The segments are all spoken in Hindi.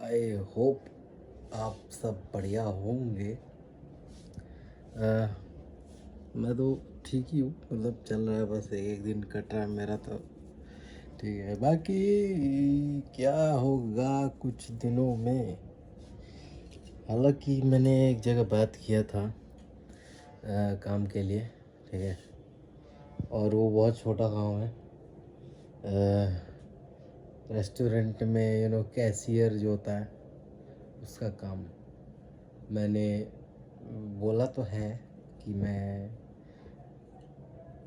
आई होप आप सब बढ़िया होंगे। मैं तो ठीक ही हूँ, मतलब चल रहा है, बस एक एक दिन कट रहा है मेरा तो ठीक है। बाकी क्या होगा कुछ दिनों में। हालांकि मैंने एक जगह बात किया था काम के लिए, ठीक है, और वो बहुत छोटा काम है। रेस्टोरेंट में कैशियर जो होता है उसका काम। मैंने बोला तो है कि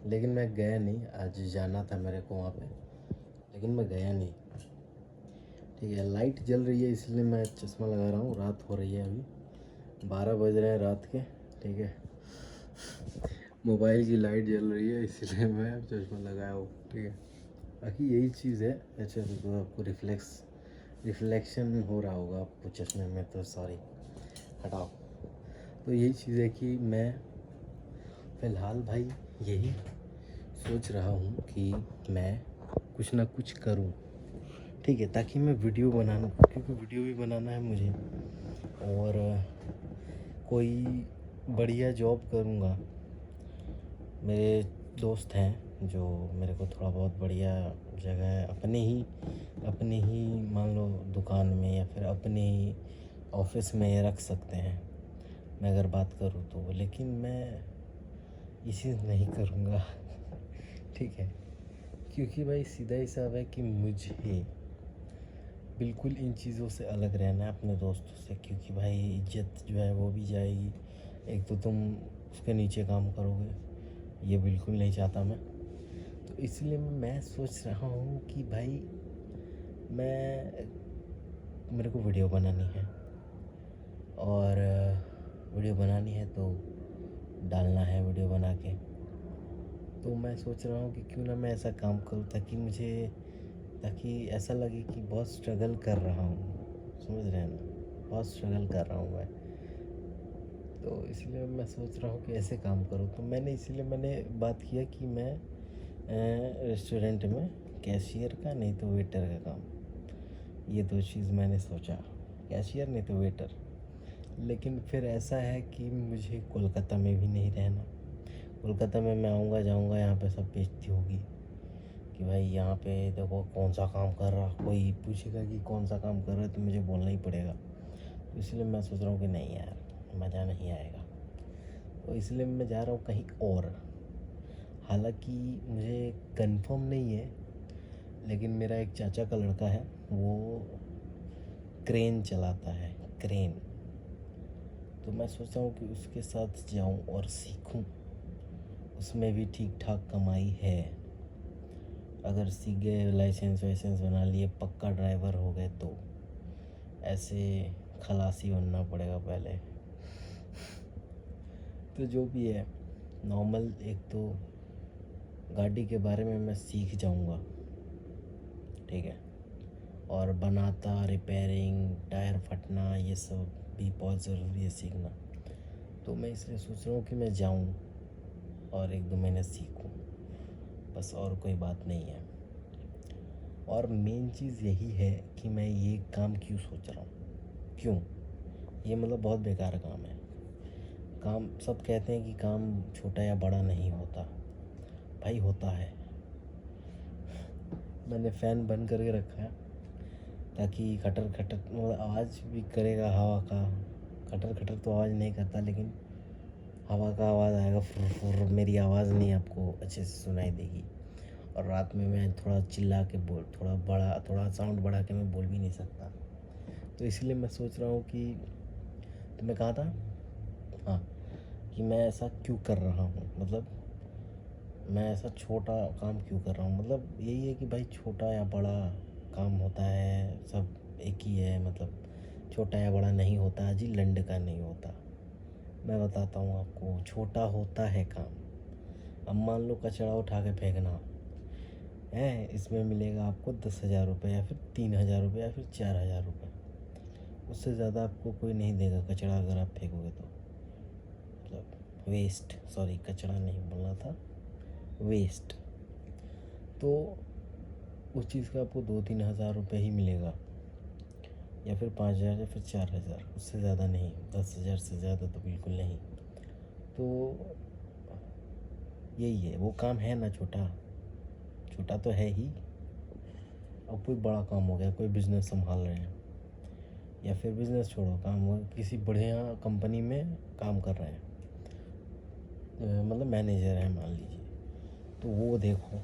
लेकिन मैं गया नहीं। आज जाना था मेरे को वहाँ पे, लेकिन मैं गया नहीं। ठीक है, लाइट जल रही है इसलिए मैं चश्मा लगा रहा हूँ। रात हो रही है, अभी 12 बज रहे हैं रात के, ठीक है। मोबाइल की लाइट जल रही है इसलिए मैं चश्मा लगाया हूँ, ठीक है। बाकी यही चीज़ है। अच्छा, तो आपको रिफ्लेक्शन हो रहा होगा आपको चश्मे में, तो सॉरी, हटाओ। तो यही चीज़ है कि मैं फ़िलहाल भाई यही सोच रहा हूँ कि मैं कुछ ना कुछ करूँ, ठीक है, ताकि मैं वीडियो बनाना, क्योंकि वीडियो भी बनाना है मुझे, और कोई बढ़िया जॉब करूँगा। मेरे दोस्त हैं जो मेरे को थोड़ा बहुत बढ़िया जगह अपने ही मान लो दुकान में या फिर अपने ही ऑफिस में रख सकते हैं, मैं अगर बात करूँ तो। लेकिन मैं ये चीज़ नहीं करूँगा ठीक है, क्योंकि भाई सीधा हिसाब है कि मुझे बिल्कुल इन चीज़ों से अलग रहना है अपने दोस्तों से, क्योंकि भाई इज्जत जो है वो भी जाएगी। एक तो तुम उसके नीचे काम करोगे, ये बिल्कुल नहीं चाहता मैं। तो इसलिए मैं सोच रहा हूँ कि भाई मेरे को वीडियो बनानी है, और वीडियो बनानी है तो डालना है वीडियो बना के। तो मैं सोच रहा हूँ कि क्यों ना मैं ऐसा काम करूँ ताकि ऐसा लगे कि बहुत स्ट्रगल कर रहा हूँ, समझ रहे हैं ना, बहुत स्ट्रगल कर रहा हूँ मैं। तो इसलिए मैं सोच रहा हूँ कि ऐसे काम करूँ। तो मैंने बात किया कि मैं रेस्टोरेंट में कैशियर का नहीं तो वेटर का काम, ये दो चीज़ मैंने सोचा, कैशियर नहीं तो वेटर। लेकिन फिर ऐसा है कि मुझे कोलकाता में भी नहीं रहना। कोलकाता में मैं आऊँगा जाऊँगा, यहाँ पे सब बेइज्जती होगी कि भाई यहाँ पे देखो कौन सा काम कर रहा, कोई पूछेगा कि कौन सा काम कर रहा है तो मुझे बोलना ही पड़ेगा। तो इसलिए मैं सोच रहा हूँ कि नहीं यार, मज़ा नहीं आएगा। तो इसलिए मैं जा रहा हूँ कहीं और। हालांकि मुझे कंफर्म नहीं है, लेकिन मेरा एक चाचा का लड़का है, वो क्रेन चलाता है, क्रेन। तो मैं सोचा हूँ कि उसके साथ जाऊँ और सीखूँ। उसमें भी ठीक ठाक कमाई है। अगर सीख गए, लाइसेंस वाइसेंस बना लिए, पक्का ड्राइवर हो गए, तो ऐसे खलासी बनना पड़ेगा पहले। तो जो भी है, नॉर्मल एक तो गाड़ी के बारे में मैं सीख जाऊंगा, ठीक है, और बनाता, रिपेयरिंग, टायर फटना, ये सब भी बहुत ज़रूरी है सीखना। तो मैं इसलिए सोच रहा हूँ कि मैं जाऊँ और 1-2 महीने सीखूँ, बस, और कोई बात नहीं है। और मेन चीज़ यही है कि मैं ये काम क्यों सोच रहा हूँ, क्यों, ये मतलब बहुत बेकार काम है। काम, सब कहते हैं कि काम छोटा या बड़ा नहीं होता, भाई होता है। मैंने फ़ैन बंद करके रखा है ताकि खटर खटर मतलब आवाज़ भी करेगा हवा का। खटर खटर तो आवाज़ नहीं करता, लेकिन हवा का आवाज़ आएगा, फुर फुर। मेरी आवाज़ नहीं आपको अच्छे से सुनाई देगी। और रात में मैं थोड़ा चिल्ला के थोड़ा साउंड बढ़ा के मैं बोल भी नहीं सकता। तो इसलिए मैं सोच रहा हूँ कि, तो मैं कहा था, हाँ, कि मैं ऐसा क्यों कर रहा हूँ, मतलब मैं ऐसा छोटा काम क्यों कर रहा हूँ। मतलब यही है कि भाई छोटा या बड़ा काम होता है, सब एक ही है। मतलब छोटा या बड़ा नहीं होता जी, लंड का नहीं होता। मैं बताता हूँ आपको, छोटा होता है काम। अब मान लो कचरा उठा के फेंकना है, इसमें मिलेगा आपको 10,000 रुपये या फिर 3,000 रुपये या फिर 4,000 रुपये। उससे ज़्यादा आपको कोई नहीं देगा कचरा अगर आप फेंकोगे तो। मतलब वेस्ट, सॉरी, कचरा नहीं बोलना था, वेस्ट। तो उस चीज़ का आपको 2-3 हज़ार रुपये ही मिलेगा। या फिर 5,000 या फिर 4,000, उससे ज़्यादा नहीं, 10,000 से ज़्यादा तो बिल्कुल नहीं। तो यही है, वो काम है ना छोटा, छोटा तो है ही। अब कोई बड़ा काम हो गया, कोई बिजनेस संभाल रहे हैं, या फिर बिजनेस छोड़ो, काम हो किसी बढ़िया कंपनी में काम कर रहे हैं, मतलब मैनेजर है मान लीजिए, तो वो देखो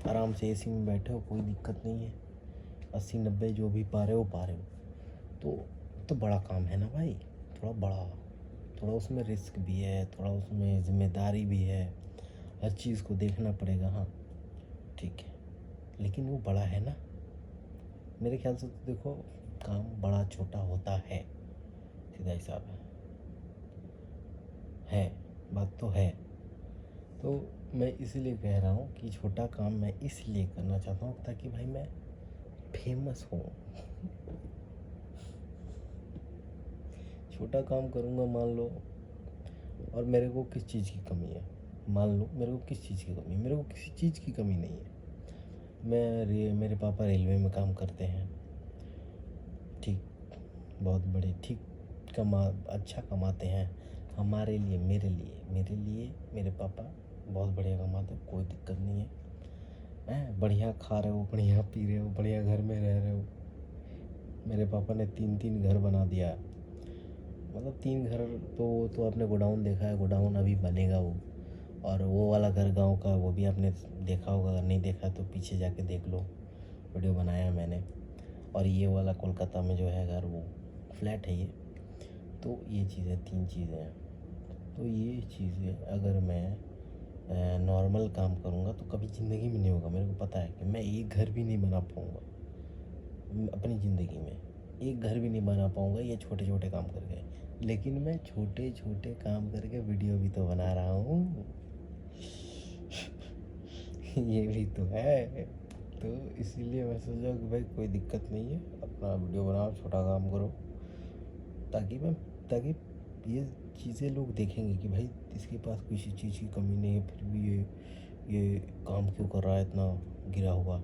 आराम से एसी में बैठे हो, कोई दिक्कत नहीं है, 80-90 जो भी पा रहे हो पा रहे हो, तो बड़ा काम है ना भाई, थोड़ा बड़ा, थोड़ा उसमें रिस्क भी है, थोड़ा उसमें जिम्मेदारी भी है, हर चीज़ को देखना पड़ेगा। हाँ ठीक है, लेकिन वो बड़ा है ना, मेरे ख्याल से तो देखो काम बड़ा छोटा होता है, सीधा हिसाब है, बात तो है। तो मैं इसीलिए कह रहा हूँ कि छोटा काम मैं इसलिए करना चाहता हूँ ताकि भाई मैं फेमस हूँ। छोटा काम करूँगा मान लो, और मेरे को किस चीज़ की कमी है, मान लो मेरे को किस चीज़ की कमी है, मेरे को किसी चीज़ की कमी नहीं है। मेरे पापा रेलवे में काम करते हैं, ठीक, बहुत बड़े, ठीक, अच्छा कमाते हैं हमारे लिए, मेरे लिए मेरे पापा बहुत बढ़िया कमाते, कोई दिक्कत नहीं है। बढ़िया खा रहे हो, बढ़िया पी रहे हो, बढ़िया घर में रह रहे हो। मेरे पापा ने 3-3 घर बना दिया, मतलब 3 घर, तो आपने गोडाउन देखा है, गोडाउन अभी बनेगा वो, और वो वाला घर गांव का वो भी आपने देखा होगा, अगर नहीं देखा तो पीछे जाके देख लो, वीडियो बनाया मैंने। और ये वाला कोलकाता में जो है घर, वो फ्लैट है ये। तो ये चीज़ें, 3 चीज़ें हैं। तो ये चीज़ें अगर मैं नॉर्मल काम करूँगा तो कभी ज़िंदगी में नहीं होगा, मेरे को पता है कि मैं एक घर भी नहीं बना पाऊँगा अपनी ज़िंदगी में, एक घर भी नहीं बना पाऊँगा ये छोटे छोटे काम करके। लेकिन मैं छोटे छोटे काम करके वीडियो भी तो बना रहा हूँ। ये भी तो है। तो इसीलिए मैं सोचा कि भाई कोई दिक्कत नहीं है, अपना वीडियो बनाओ, छोटा काम करो, ताकि ये चीज़ें लोग देखेंगे कि भाई इसके पास किसी चीज़ की कमी नहीं है, फिर भी ये काम क्यों कर रहा है इतना गिरा हुआ,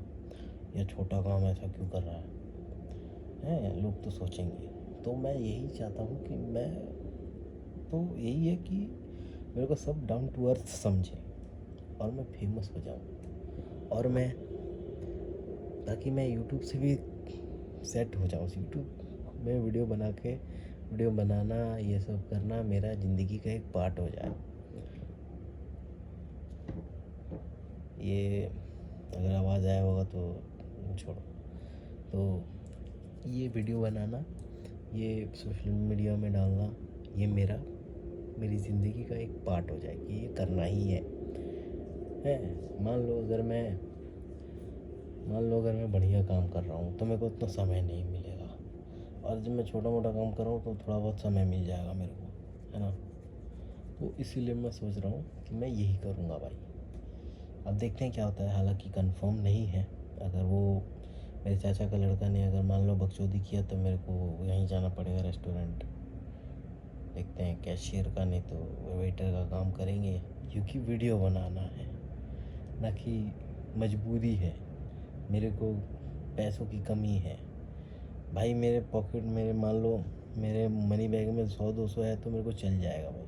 या छोटा काम ऐसा क्यों कर रहा है, लोग तो सोचेंगे। तो मैं यही चाहता हूँ कि तो यही है कि मेरे को सब डाउन टू अर्थ समझे, और मैं फेमस हो जाऊँ, और ताकि मैं यूट्यूब से भी सेट हो जाऊँ, यूट्यूब में वीडियो बनाना, ये सब करना मेरा ज़िंदगी का एक पार्ट हो जाए। ये अगर आवाज़ आया होगा तो छोड़ो। तो ये वीडियो बनाना, ये सोशल मीडिया में डालना, ये मेरी ज़िंदगी का एक पार्ट हो जाए कि ये करना ही है। मान लो अगर मैं बढ़िया काम कर रहा हूँ तो मेरे को उतना समय नहीं मिलेगा, और जब मैं छोटा मोटा काम कर रहा हूँ तो थोड़ा बहुत समय मिल जाएगा मेरे को, है ना। तो इसीलिए मैं सोच रहा हूँ कि मैं यही करूँगा भाई। अब देखते हैं क्या होता है, हालांकि कंफर्म नहीं है। अगर वो मेरे चाचा का लड़का ने अगर मान लो बकचोदी किया तो मेरे को यहीं जाना पड़ेगा रेस्टोरेंट, देखते हैं, कैशियर का नहीं तो वेटर का काम करेंगे, क्योंकि वीडियो बनाना है ना, कि मजबूरी है, मेरे को पैसों की कमी है भाई। मेरे पॉकेट, मान लो मेरे मनी बैग में 100-200 है तो मेरे को चल जाएगा भाई,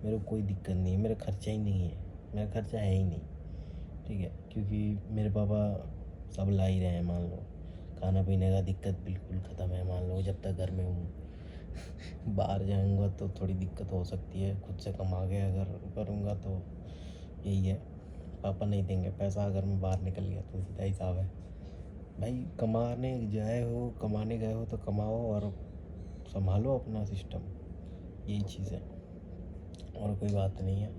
मेरे को कोई दिक्कत नहीं है, मेरा खर्चा ही नहीं है, मेरा खर्चा है ही नहीं, ठीक है, क्योंकि मेरे पापा सब ला ही रहे हैं, मान लो खाना पीने का दिक्कत बिल्कुल ख़त्म है, मान लो जब तक घर में हूँ। बाहर जाऊँगा तो थोड़ी दिक्कत हो सकती है, खुद से कमा के अगर करूँगा तो यही है, पापा नहीं देंगे पैसा अगर मैं बाहर निकल गया, तो सीधा हिसाब है भाई। कमाने गए हो तो कमाओ और संभालो अपना सिस्टम, यही चीज़ है, और कोई बात नहीं है।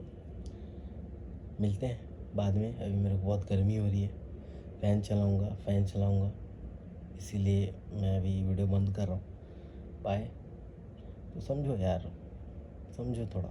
मिलते हैं बाद में, अभी मेरे को बहुत गर्मी हो रही है, फ़ैन चलाऊँगा, इसीलिए मैं अभी वीडियो बंद कर रहा हूँ। बाय। तो समझो यार, समझो थोड़ा।